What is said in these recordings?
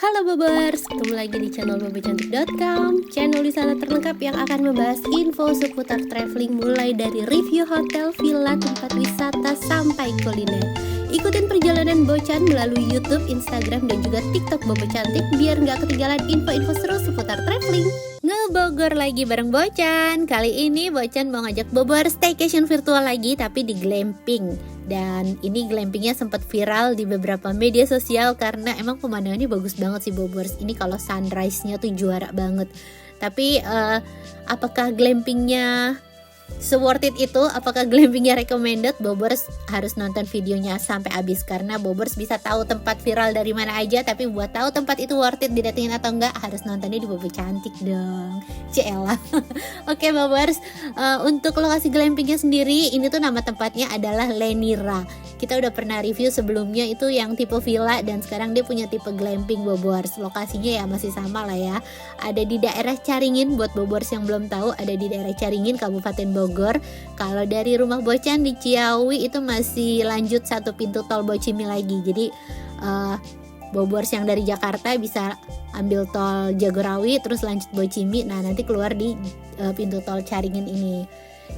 Halo Bobers, ketemu lagi di channel bobocantik.com, channel wisata terlengkap yang akan membahas info seputar traveling mulai dari review hotel, villa, tempat wisata sampai kuliner. Ikutin perjalanan Bocan melalui YouTube, Instagram, dan juga TikTok Bobo Cantik biar nggak ketinggalan info-info seru seputar traveling. Ngebogor lagi bareng Bocan. Kali ini Bocan mau ngajak Bobor staycation virtual lagi tapi di glamping. Dan ini glampingnya sempat viral di beberapa media sosial karena emang pemandangannya bagus banget sih Bobors. Ini kalau sunrise-nya tuh juara banget. Tapi apakah glampingnya se-worth it itu? Apakah glampingnya recommended? Bobors harus nonton videonya sampai habis karena Bobors bisa tahu tempat viral dari mana aja. Tapi buat tahu tempat itu worth it didatengin atau enggak, harus nontonnya di Bobo Cantik dong. Ciela. Oke Bobors, untuk lokasi glampingnya sendiri, ini tuh nama tempatnya adalah Lenira. Kita udah pernah review sebelumnya itu yang tipe villa, dan sekarang dia punya tipe glamping Bobors. Lokasinya ya masih sama lah ya. Ada di daerah Caringin, buat Bobors yang belum tahu, ada di daerah Caringin, Kabupaten Bogor. Kalau dari rumah Bocan di Ciawi itu masih lanjut satu pintu tol Bocimi lagi. Jadi Bobors yang dari Jakarta bisa ambil tol Jagorawi terus lanjut Bocimi. Nah nanti keluar di pintu tol Caringin ini.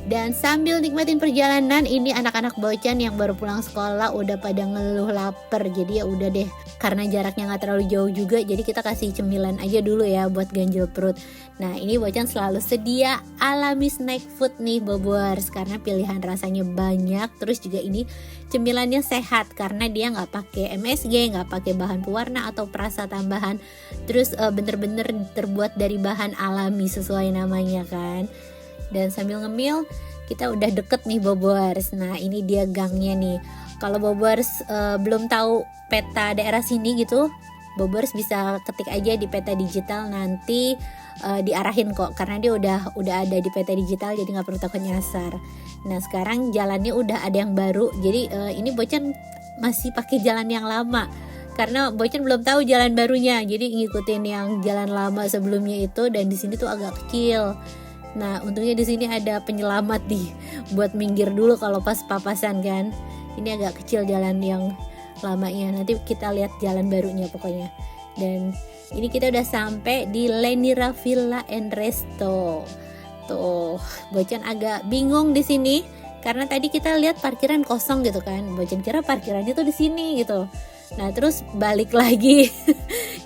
Dan sambil nikmatin perjalanan, ini anak-anak Bocan yang baru pulang sekolah udah pada ngeluh lapar. Jadi ya udah deh, karena jaraknya nggak terlalu jauh juga, jadi kita kasih cemilan aja dulu ya buat ganjil perut. Nah ini Bocan selalu sedia alami snack food nih Bobors, karena pilihan rasanya banyak. Terus juga ini cemilannya sehat karena dia nggak pakai MSG, nggak pakai bahan pewarna atau perasa tambahan. Terus bener-bener terbuat dari bahan alami sesuai namanya kan. Dan sambil ngemil, kita udah deket nih Bobors. Nah ini dia gangnya nih. Kalau Bobors belum tahu peta daerah sini gitu, Bobors bisa ketik aja di peta digital, nanti diarahin kok. Karena dia udah ada di peta digital, jadi nggak perlu takut nyasar. Nah sekarang jalannya udah ada yang baru. Jadi ini Bocan masih pakai jalan yang lama karena Bocan belum tahu jalan barunya. Jadi ngikutin yang jalan lama sebelumnya itu, dan di sini tuh agak kecil. Nah untungnya di sini ada penyelamat nih buat minggir dulu kalau pas papasan kan. Ini agak kecil jalan yang lamanya. Nanti kita lihat jalan barunya pokoknya. Dan ini kita udah sampai di Lenira Villa and Resto. Tuh, Bocan agak bingung di sini karena tadi kita lihat parkiran kosong gitu kan. Bocan kira parkirannya tuh di sini gitu. Nah terus balik lagi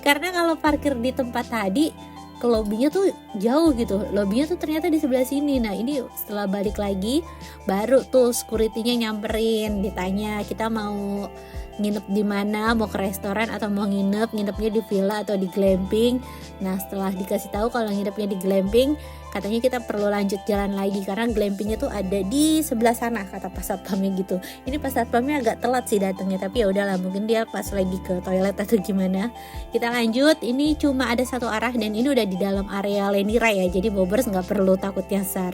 karena kalau parkir di tempat tadi ke lobbynya tuh jauh gitu, lobbynya tuh ternyata di sebelah sini. Nah ini setelah balik lagi baru tuh security-nya nyamperin, ditanya kita mau nginep di mana, mau ke restoran atau mau nginepnya di villa atau di glamping. Nah setelah dikasih tahu kalau nginepnya di glamping, katanya kita perlu lanjut jalan lagi karena glampingnya tuh ada di sebelah sana, kata pas satpamnya gitu. Ini pas satpamnya agak telat sih datangnya, tapi ya udahlah, mungkin dia pas lagi ke toilet atau gimana. Kita lanjut, ini cuma ada satu arah dan ini udah di dalam area Lenira ya, jadi Bobers nggak perlu takut nyasar.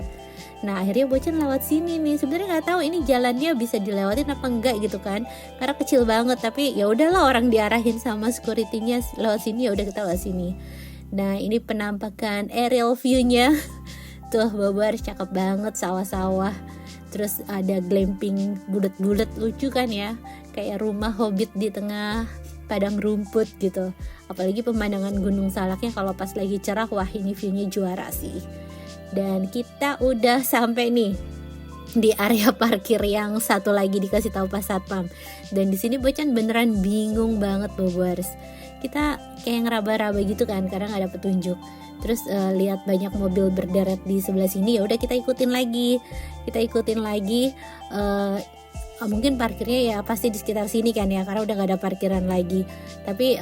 Nah akhirnya Bocan lewat sini nih. Sebenarnya nggak tahu ini jalannya bisa dilewatin apa enggak gitu kan, karena kecil banget. Tapi ya udahlah, orang diarahin sama security-nya lewat sini, ya udah kita lewat sini. Nah ini penampakan aerial view-nya. Tuh Bobors, cakep banget, sawah-sawah. Terus ada glamping bulet-bulet lucu kan ya, kayak rumah hobbit di tengah padang rumput gitu. Apalagi pemandangan Gunung Salaknya kalau pas lagi cerah, wah ini view-nya juara sih. Dan kita udah sampai nih di area parkir yang satu lagi dikasih tahu pas satpam. Dan di sini Bocan beneran bingung banget Bobors. Kita kayak ngeraba-raba gitu kan karena nggak ada petunjuk. Terus lihat banyak mobil berderet di sebelah sini, ya udah kita ikutin lagi. Mungkin parkirnya ya pasti di sekitar sini kan ya, karena udah nggak ada parkiran lagi. Tapi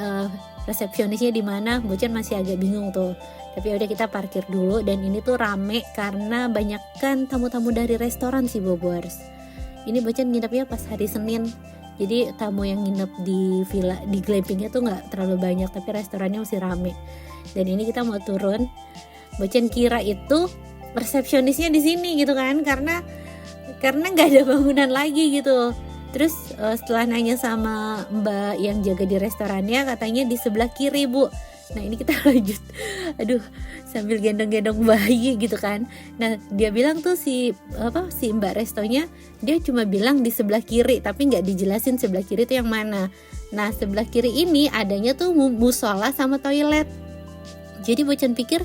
resepsionisnya di mana, Bocan masih agak bingung tuh. Tapi udah kita parkir dulu, dan ini tuh rame karena banyak kan tamu-tamu dari restoran sih Bobors. Ini Bocan nginepnya pas hari Senin, jadi tamu yang nginep di villa di glampingnya tuh nggak terlalu banyak, tapi restorannya masih rame. Dan ini kita mau turun, Bocan kira itu resepsionisnya di sini gitu kan, karena nggak ada bangunan lagi gitu. Terus setelah nanya sama mbak yang jaga di restorannya, katanya di sebelah kiri Bu. Nah ini kita lanjut, aduh sambil gendong-gendong bayi gitu kan. Nah dia bilang tuh si mbak restonya, dia cuma bilang di sebelah kiri, tapi nggak dijelasin sebelah kiri itu yang mana. Nah sebelah kiri ini adanya tuh musola sama toilet. Jadi Bocan pikir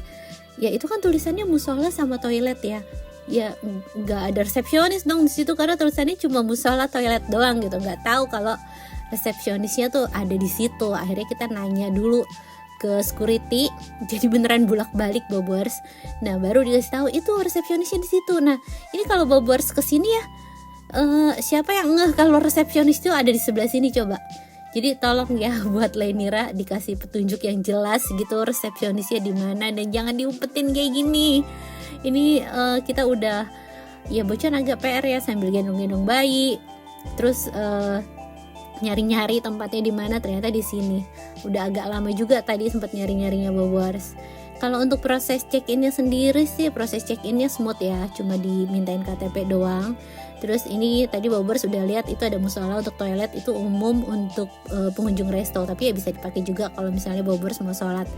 ya itu kan tulisannya musola sama toilet ya. Ya nggak ada resepsionis dong di situ karena tulisannya cuma musola toilet doang gitu. Nggak tahu kalau resepsionisnya tuh ada di situ. Akhirnya kita nanya dulu ke security, jadi beneran bolak-balik Bobers. Nah baru dikasih tahu itu resepsionisnya di situ. Nah ini kalau Bobers kesini ya, siapa yang ngeh kalau resepsionis itu ada di sebelah sini coba. Jadi tolong ya buat Lenira dikasih petunjuk yang jelas gitu resepsionisnya di mana dan jangan diumpetin kayak gini. Ini kita udah ya Bocan agak PR ya sambil gendong-gendong bayi. Terus nyari-nyari tempatnya di mana, ternyata di sini. Udah agak lama juga tadi sempat nyari-nyarinya Bobers. Kalau untuk proses check-innya sendiri sih proses check-innya smooth ya, cuma dimintain KTP doang. Terus ini tadi Bobers sudah lihat itu ada musola untuk toilet, itu umum untuk pengunjung resto, tapi ya bisa dipakai juga kalau misalnya Bobers mau sholat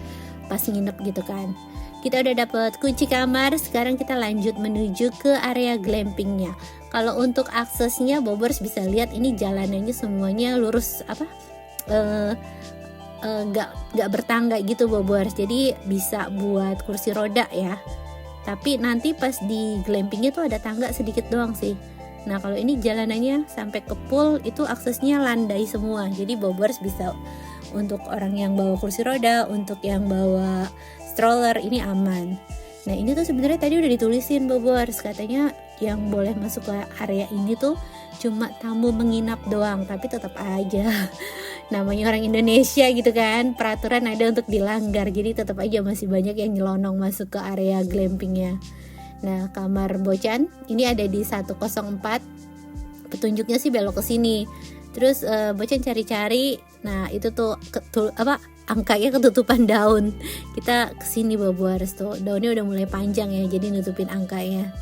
pas nginep gitu kan. Kita udah dapat kunci kamar, sekarang kita lanjut menuju ke area glampingnya. Kalau untuk aksesnya Bobers bisa lihat ini jalanannya semuanya lurus nggak bertangga gitu Bobers, jadi bisa buat kursi roda ya. Tapi nanti pas di glampingnya tuh ada tangga sedikit doang sih. Nah kalau ini jalanannya sampai ke pool itu aksesnya landai semua, jadi Bobers bisa untuk orang yang bawa kursi roda, untuk yang bawa stroller ini aman. Nah ini tuh sebenarnya tadi udah ditulisin Bobers, katanya yang boleh masuk ke area ini tuh cuma tamu menginap doang, tapi tetap aja namanya orang Indonesia gitu kan, peraturan ada untuk dilanggar, jadi tetap aja masih banyak yang nyelonong masuk ke area glampingnya. Nah kamar Bocan ini ada di 104, petunjuknya sih belok ke sini. Terus Bocan cari-cari, nah itu tuh angkanya ketutupan daun. Kita kesini Bobers tuh daunnya udah mulai panjang ya, jadi nutupin angkanya.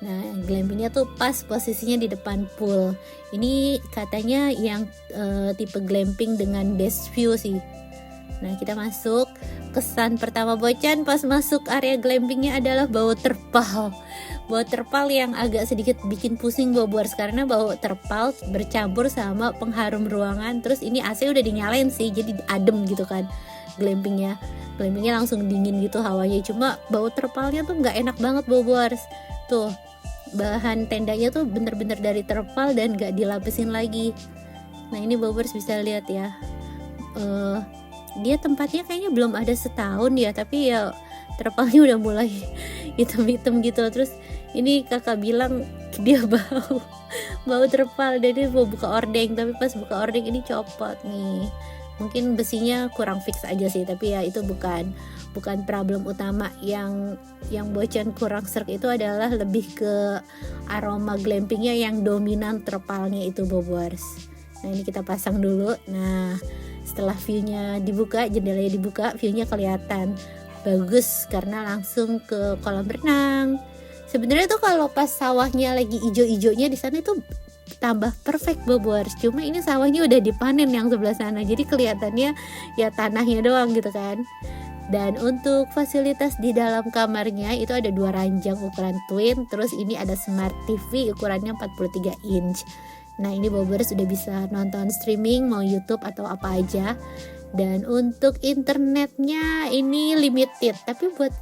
Nah glampingnya tuh pas posisinya di depan pool. Ini katanya yang tipe glamping dengan best view sih. Nah kita masuk, kesan pertama Bocan pas masuk area glampingnya adalah bau terpal. Bau terpal yang agak sedikit bikin pusing Bobers, karena bau terpal bercampur sama pengharum ruangan. Terus ini AC udah dinyalain sih, jadi adem gitu kan glampingnya langsung dingin gitu hawanya. Cuma bau terpalnya tuh nggak enak banget Bobers. Tuh bahan tendanya tuh bener-bener dari terpal dan nggak dilapisin lagi. Nah ini Bobers bisa lihat ya, dia tempatnya kayaknya belum ada setahun ya, tapi ya terpalnya udah mulai hitam-hitam gitu. Terus ini kakak bilang dia bau terpal, jadi mau buka ordeng, tapi pas buka ordeng ini copot nih. Mungkin besinya kurang fix aja sih, tapi ya itu bukan problem utama. Yang Bocan kurang serk itu adalah lebih ke aroma glampingnya yang dominan terpalnya itu Bobers. Nah ini kita pasang dulu. Nah setelah view-nya dibuka, jendelanya dibuka, view-nya kelihatan bagus karena langsung ke kolam renang. Sebenarnya tuh kalau pas sawahnya lagi ijo-ijonya di sana itu tambah perfect Bobers. Cuma ini sawahnya udah dipanen yang sebelah sana, jadi kelihatannya ya tanahnya doang gitu kan. Dan untuk fasilitas di dalam kamarnya itu ada 2 ranjang ukuran twin. Terus ini ada smart TV ukurannya 43 inch. Nah ini Bobers sudah bisa nonton streaming, mau YouTube atau apa aja. Dan untuk internetnya ini limited, tapi buat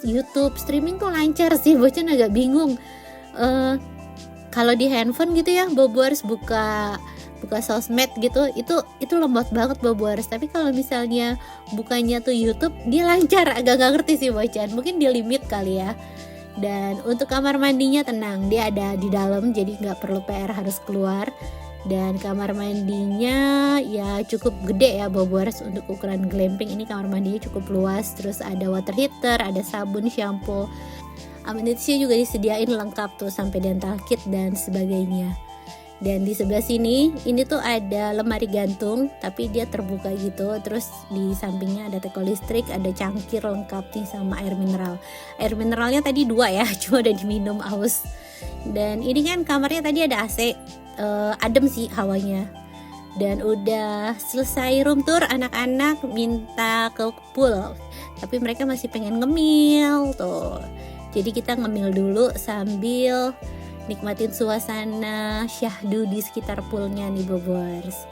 YouTube streaming tuh lancar sih. Bocan agak bingung kalau di handphone gitu ya Bobers buka sosmed gitu, itu lemot banget Bobers. Tapi kalau misalnya bukanya tuh YouTube, dia lancar. Agak gak ngerti sih Bocan, mungkin di limit kali ya. Dan untuk kamar mandinya tenang, dia ada di dalam, jadi nggak perlu PR harus keluar. Dan kamar mandinya ya cukup gede ya Bobers, untuk ukuran glamping ini kamar mandinya cukup luas. Terus ada water heater, ada sabun, shampoo, amenitiesnya juga disediain lengkap tuh sampai dental kit dan sebagainya. Dan di sebelah sini ini tuh ada lemari gantung, tapi dia terbuka gitu. Terus di sampingnya ada teko listrik, ada cangkir lengkap nih sama air mineral. Air mineralnya tadi 2 ya, cuma udah diminum aus. Dan ini kan kamarnya tadi ada AC, adem sih hawanya. Dan udah selesai room tour, anak-anak minta ke pool, tapi mereka masih pengen ngemil tuh. Jadi kita ngemil dulu sambil nikmatin suasana syahdu di sekitar poolnya nih Bobers.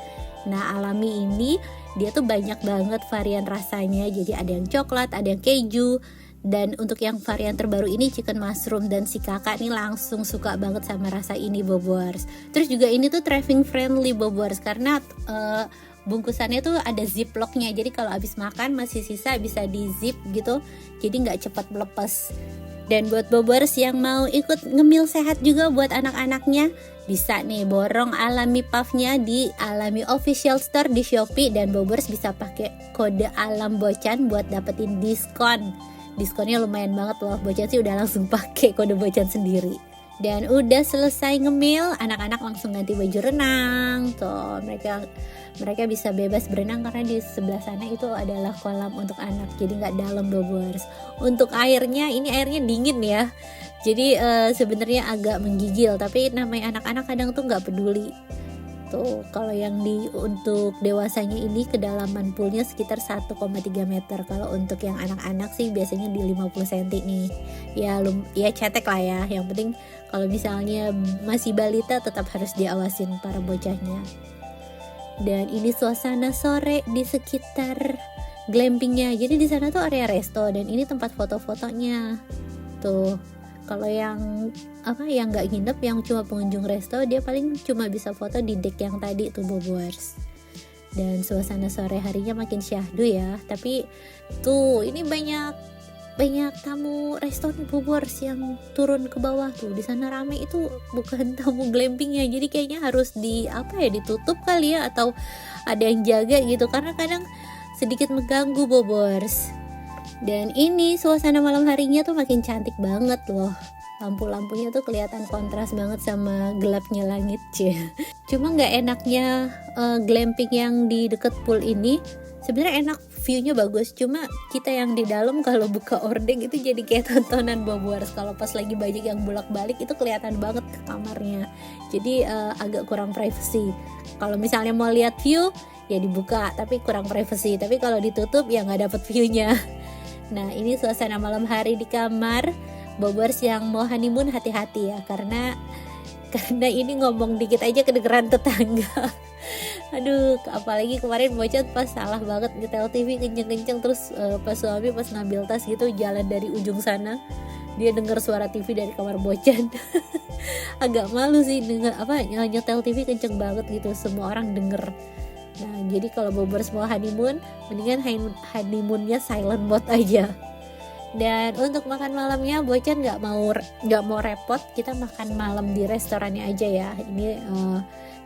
Nah, alami ini dia tuh banyak banget varian rasanya. Jadi ada yang coklat, ada yang keju. Dan untuk yang varian terbaru ini chicken mushroom, dan si kakak nih langsung suka banget sama rasa ini Bobors. Terus juga ini tuh traveling friendly Bobors, karena bungkusannya tuh ada ziplocknya. Jadi kalau habis makan masih sisa bisa di zip gitu, jadi nggak cepat melepas. Dan buat Bobors yang mau ikut ngemil sehat juga buat anak-anaknya, bisa nih borong Alami Puffnya di Alami Official Store di Shopee, dan Bobors bisa pakai kode Alam Bocan buat dapetin diskon. Diskonnya lumayan banget loh. Bocan sih udah langsung pakai kode Bocan sendiri. Dan udah selesai ngemil, anak-anak langsung ganti baju renang. Tuh, mereka bisa bebas berenang karena di sebelah sana itu adalah kolam untuk anak. Jadi nggak dalam Bobors. Untuk airnya, ini airnya dingin ya. Jadi sebenarnya agak menggigil, tapi namanya anak-anak kadang tuh nggak peduli. Tuh, kalau yang untuk dewasanya ini kedalaman poolnya sekitar 1,3 meter. Kalau untuk yang anak-anak sih biasanya di 50 cm nih. Ya cetek lah ya. Yang penting kalau misalnya masih balita tetap harus diawasin para bocahnya. Dan ini suasana sore di sekitar glampingnya. Jadi di sana tuh area resto dan ini tempat foto-fotonya. Tuh. Kalau yang nggak nginep, yang cuma pengunjung resto, dia paling cuma bisa foto di deck yang tadi tuh Bobors. Dan suasana sore harinya makin syahdu ya. Tapi tuh ini banyak tamu resto nih Bobors yang turun ke bawah tuh. Di sana rame, itu bukan tamu glampingnya. Jadi kayaknya harus ditutup kali ya, atau ada yang jaga gitu, karena kadang sedikit mengganggu Bobors. Dan ini suasana malam harinya tuh makin cantik banget loh. Lampu-lampunya tuh kelihatan kontras banget sama gelapnya langit. Cuma nggak enaknya glamping yang di deket pool ini, sebenarnya enak, viewnya bagus. Cuma kita yang di dalam kalau buka ordeng itu jadi kayak tontonan Bobors. Kalau pas lagi banyak yang bolak-balik itu kelihatan banget ke kamarnya. Jadi agak kurang privacy. Kalau misalnya mau lihat view ya dibuka, tapi kurang privacy. Tapi kalau ditutup ya nggak dapet viewnya. Nah, ini suasana malam hari di kamar. Bobors yang mau honeymoon hati-hati ya, karena ini ngomong dikit aja kedengeran tetangga. Aduh, apalagi kemarin Bocan pas salah banget nyetel TV kenceng-kenceng, terus pas suami pas ngambil tas gitu jalan dari ujung sana, dia dengar suara TV dari kamar Bocan. Agak malu sih nyetel TV kenceng banget gitu, semua orang denger. Nah, jadi kalau Bobors mau honeymoon, mendingan honeymoonnya silent mode aja. Dan untuk makan malamnya, Bocan nggak mau repot, kita makan malam di restorannya aja ya. Ini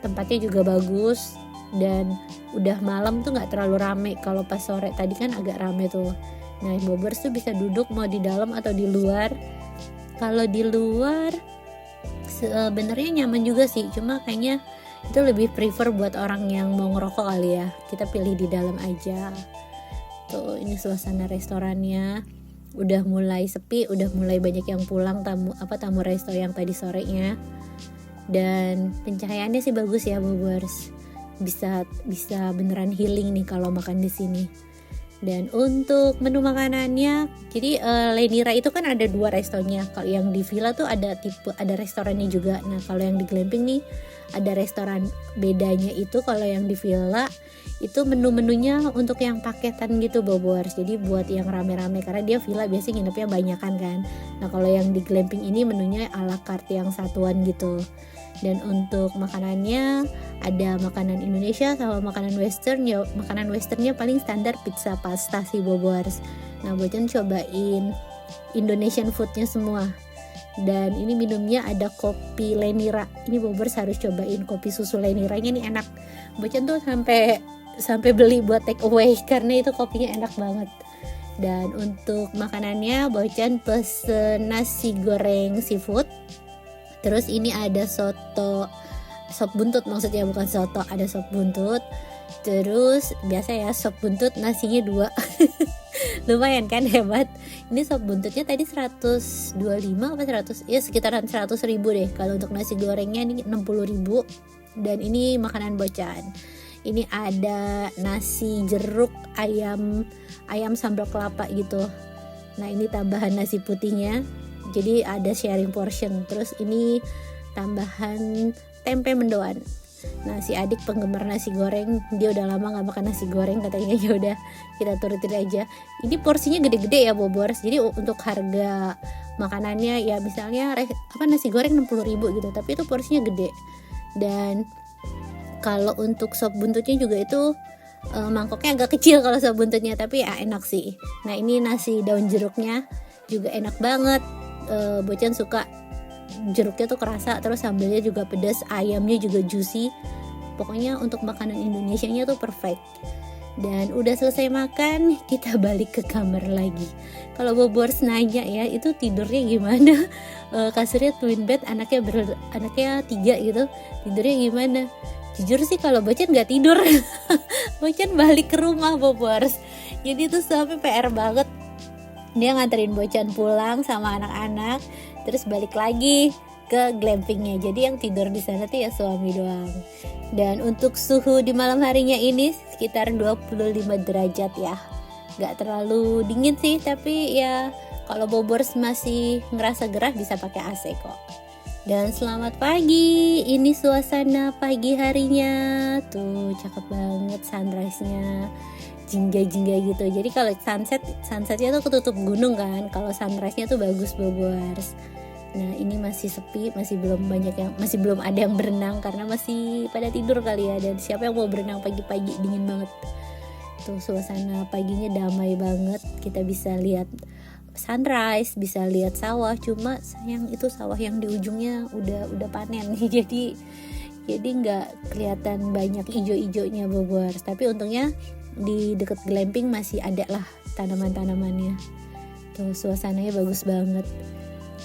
tempatnya juga bagus dan udah malam tuh nggak terlalu rame. Kalau pas sore tadi kan agak rame tuh. Nah, Bobors tuh bisa duduk mau di dalam atau di luar. Kalau di luar sebenarnya nyaman juga sih, cuma kayaknya itu lebih prefer buat orang yang mau ngerokok kali ya. Kita pilih di dalam aja. Tuh, ini suasana restorannya udah mulai sepi, udah mulai banyak yang pulang, tamu resto yang tadi sorenya. Dan pencahayaannya sih bagus ya Bobors. Bisa beneran healing nih kalau makan di sini. Dan untuk menu makanannya, jadi Lenira itu kan ada 2 restonya. Kalau yang di villa tuh ada restorannya juga. Nah, kalau yang di glamping nih ada restoran. Bedanya itu kalau yang di villa itu menu-menunya untuk yang paketan gitu Bobors. Jadi buat yang rame-rame, karena dia villa biasanya nginepnya banyakan kan. Nah, kalau yang di glamping ini menunya ala carte yang satuan gitu. Dan untuk makanannya ada makanan Indonesia sama makanan Western ya. Makanan Westernnya paling standar pizza pasta sih Bobors. Nah, Bocan cobain Indonesian foodnya semua. Dan ini minumnya ada kopi Lenira. Ini Bobors harus cobain kopi susu Leniranya, nih enak. Bocan tuh sampai beli buat take away karena itu kopinya enak banget. Dan untuk makanannya Bocan pesen nasi goreng seafood. Terus ini ada sop buntut, maksudnya bukan soto, ada sop buntut. Terus biasa ya sop buntut nasinya 2. Lumayan kan, hebat. Ini sop buntutnya tadi 125 apa 100, ya sekitaran 100.000 deh. Kalau untuk nasi gorengnya ini 60.000. Dan ini makanan Bocan. Ini ada nasi jeruk ayam sambal kelapa gitu. Nah, ini tambahan nasi putihnya. Jadi ada sharing portion. Terus ini tambahan tempe mendoan. Nah si adik penggemar nasi goreng, dia udah lama nggak makan nasi goreng, katanya ya udah kita turutin aja. Ini porsinya gede-gede ya Bobors, jadi untuk harga makanannya ya misalnya nasi goreng 60.000 gitu, tapi itu porsinya gede. Dan kalau untuk sop buntutnya juga itu mangkoknya agak kecil kalau sop buntutnya, tapi ya enak sih. Nah ini nasi daun jeruknya juga enak banget, Bocan suka jeruknya tuh kerasa, terus sambelnya juga pedas, ayamnya juga juicy. Pokoknya untuk makanan Indonesianya tuh perfect. Dan udah selesai makan, kita balik ke kamar lagi. Kalau Bobors nanya ya, itu tidurnya gimana? Kasurnya twin bed, anaknya 3 gitu, tidurnya gimana? Jujur sih kalau Bocan nggak tidur. Bocan balik ke rumah Bobors. Jadi itu sampai PR banget. Dia nganterin Bocan pulang sama anak-anak, terus balik lagi ke glampingnya. Jadi yang tidur di sana tuh ya suami doang. Dan untuk suhu di malam harinya ini sekitar 25 derajat ya. Gak terlalu dingin sih, tapi ya kalau Bobors masih ngerasa gerah bisa pakai AC kok. Dan selamat pagi, ini suasana pagi harinya. Tuh cakep banget sunrise-nya, jingga-jingga gitu. Jadi kalau sunsetnya tuh ketutup gunung kan. Kalau sunrise-nya tuh bagus Bobors. Nah ini masih sepi, masih belum ada yang berenang karena masih pada tidur kali ya. Dan siapa yang mau berenang pagi-pagi, dingin banget. Tuh suasana paginya damai banget. Kita bisa lihat sunrise, bisa lihat sawah. Cuma sayang itu sawah yang di ujungnya udah panen nih. Jadi nggak kelihatan banyak ijo-ijonya Bobors. Tapi untungnya di deket glamping masih ada lah tanaman-tanamannya. Tuh suasananya bagus banget.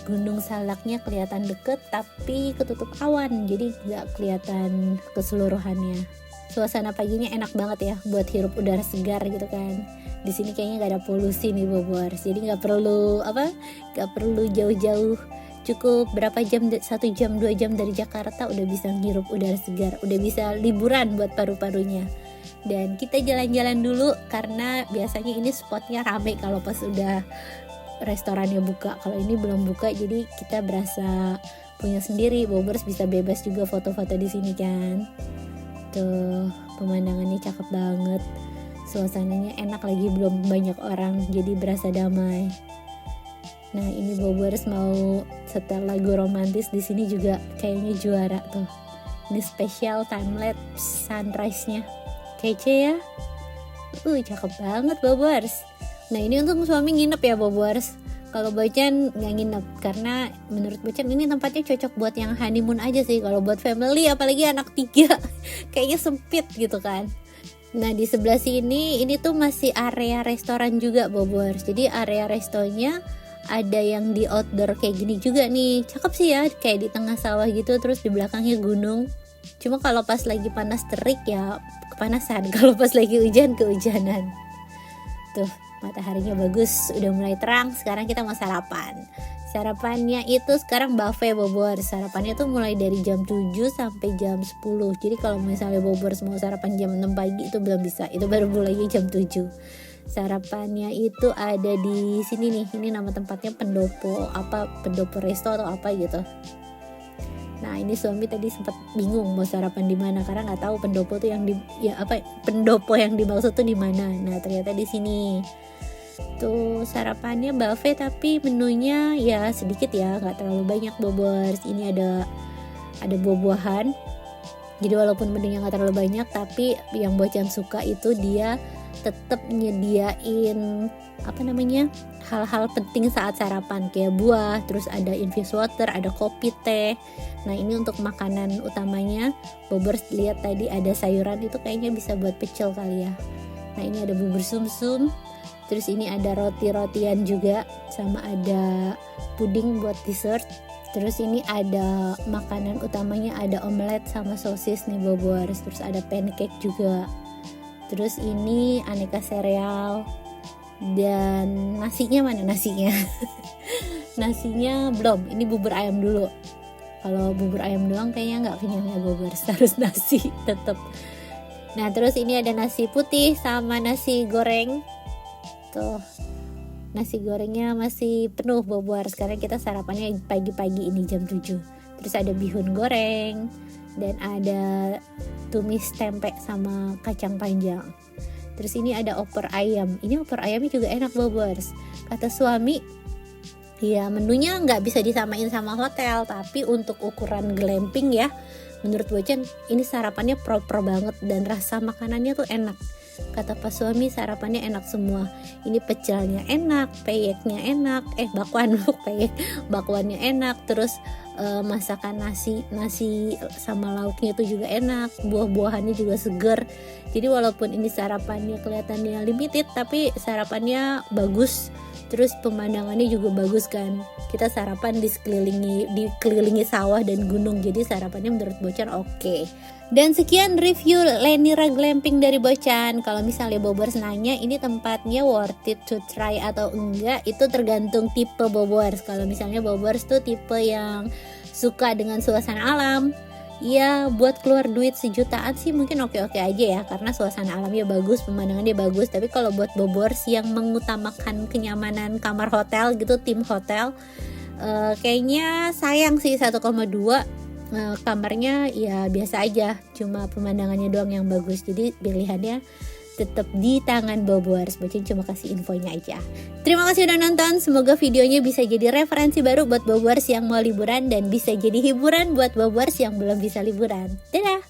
Gunung Salaknya kelihatan deket tapi ketutup awan, jadi nggak kelihatan keseluruhannya. Suasana paginya enak banget ya buat hirup udara segar gitu kan. Di sini kayaknya nggak ada polusi nih Bobors, jadi nggak perlu jauh-jauh. Cukup berapa jam, 1 jam 2 jam dari Jakarta udah bisa ngirup udara segar, udah bisa liburan buat paru-parunya. Dan kita jalan-jalan dulu karena biasanya ini spotnya rame kalau pas udah restorannya buka. Kalau ini belum buka, jadi kita berasa punya sendiri. Bobors bisa bebas juga foto-foto di sini kan. Tuh pemandangannya cakep banget, suasananya enak lagi, belum banyak orang, jadi berasa damai. Nah ini Bobors mau setel lagu romantis di sini juga kayaknya juara tuh. Ini spesial time lapse sunrise-nya, kece ya. Cakep banget Bobors. Nah ini untung suami nginep ya Bobors. Kalau Bocan nggak nginep karena menurut Bocan ini tempatnya cocok buat yang honeymoon aja sih. Kalau buat family apalagi anak 3 kayaknya sempit gitu kan. Nah di sebelah sini ini tuh masih area restoran juga Bobors. Jadi area restonya ada yang di outdoor kayak gini juga nih. Cakep sih ya, kayak di tengah sawah gitu, terus di belakangnya gunung. Cuma kalau pas lagi panas terik ya kepanasan, kalau pas lagi hujan kehujanan. Tuh mataharinya bagus, udah mulai terang. Sekarang kita mau sarapan. Sarapannya itu sekarang buffet Bobors. Sarapannya tuh mulai dari jam 7 sampai jam 10. Jadi kalau misalnya Bobors mau sarapan jam 6 pagi itu belum bisa. Itu baru mulainya jam 7. Sarapannya itu ada di sini nih. Ini nama tempatnya Pendopo Resto atau apa gitu. Nah ini suami tadi sempat bingung mau sarapan di mana karena nggak tahu pendopo tuh pendopo yang dimaksud tuh di mana. Nah ternyata di sini. Tuh sarapannya buffet tapi menunya ya sedikit ya, nggak terlalu banyak Bobors. Ini ada buah-buahan. Jadi walaupun menunya nggak terlalu banyak, tapi yang Bocan suka itu dia tetap nyediain hal-hal penting saat sarapan kayak buah, terus ada infused water, ada kopi, teh. Nah ini untuk makanan utamanya. Bobors lihat tadi ada sayuran, itu kayaknya bisa buat pecel kali ya. Nah ini ada bubur sumsum, terus ini ada roti-rotian juga, sama ada puding buat dessert. Terus ini ada makanan utamanya, ada omelet sama sosis nih Bobors. Terus ada pancake juga. Terus ini aneka sereal. Dan nasinya mana nasinya? Nasinya belum, ini bubur ayam dulu. Kalau bubur ayam doang kayaknya nggak kenyang ya Bobors, harus nasi tetap. Nah terus ini ada nasi putih sama nasi goreng. Tuh nasi gorengnya masih penuh Bobors karena kita sarapannya pagi-pagi ini jam 7. Terus ada bihun goreng, dan ada tumis tempe sama kacang panjang. Terus ini ada opor ayam. Ini opor ayamnya juga enak Bobers. Kata suami, ya menunya nggak bisa disamain sama hotel, tapi untuk ukuran glamping ya, menurut Bocan ini sarapannya proper banget dan rasa makanannya tuh enak. Kata pas suami sarapannya enak semua. Ini pecelnya enak, peyeknya enak, bakwannya enak. Terus masakan nasi sama lauknya itu juga enak, buah-buahannya juga seger. Jadi walaupun ini sarapannya kelihatannya limited, tapi sarapannya bagus. Terus pemandangannya juga bagus kan. Kita sarapan dikelilingi sawah dan gunung. Jadi sarapannya menurut Bocan oke. Dan sekian review Lenira Glamping dari Bocan. Kalau misalnya Bobers nanya ini tempatnya worth it to try atau enggak, itu tergantung tipe Bobers. Kalau misalnya Bobers tuh tipe yang suka dengan suasana alam, ya buat keluar duit sejutaan sih mungkin oke-oke aja ya, karena suasana alamnya bagus, pemandangannya bagus. Tapi kalau buat Bobers yang mengutamakan kenyamanan kamar hotel gitu, tim hotel, kayaknya sayang sih 1,2. Kamarnya ya biasa aja, cuma pemandangannya doang yang bagus. Jadi pilihannya tetap di tangan Bobers. Bocan cuma kasih infonya aja. Terima kasih udah nonton. Semoga videonya bisa jadi referensi baru buat Bobers yang mau liburan dan bisa jadi hiburan buat Bobers yang belum bisa liburan. Dadah.